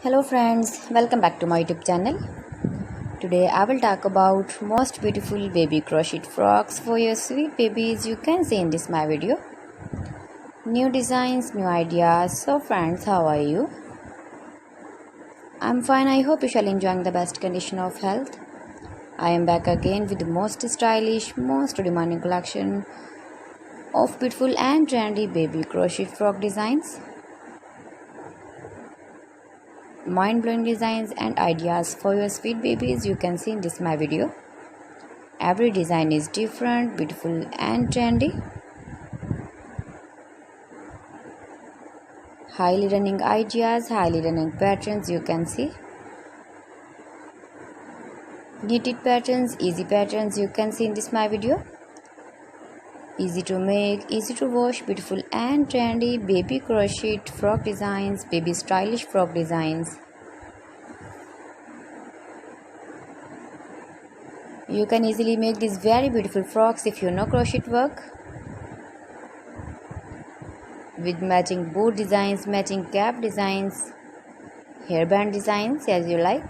Hello friends, welcome back to my YouTube channel. Today I will talk about most beautiful baby crochet frocks for your sweet babies. You can see in this my video. New designs, new ideas. So friends, how are you? I'm fine. I hope you shall enjoying the best condition of health. I am back again with the most stylish, most demanding collection of beautiful and trendy baby crochet frock designs. Mind-blowing designs and ideas for your sweet babies you can see in this my video. Every design is different, beautiful and trendy. Highly running ideas, highly running patterns you can see. Knitted patterns, easy patterns you can see in this my video. Easy to make, easy to wash, beautiful and trendy baby crochet frock designs, baby stylish frock designs. You can easily make these very beautiful frocks if you know crochet work. With matching boot designs, matching cap designs, hairband designs as you like.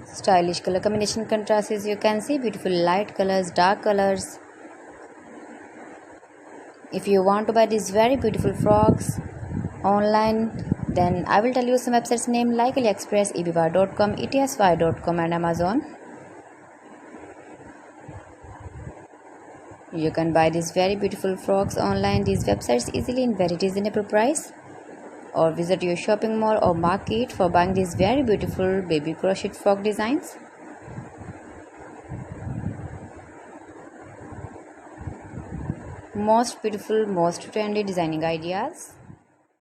Stylish color combination contrasts you can see, beautiful light colors, dark colors. If you want to buy these very beautiful frocks online, then I will tell you some websites name like AliExpress, eBay.com, etsy.com and Amazon. You can buy these very beautiful frocks online, these websites easily in very reasonable price. Or visit your shopping mall or market for buying these very beautiful baby crochet frock designs. Most beautiful, most trendy designing ideas.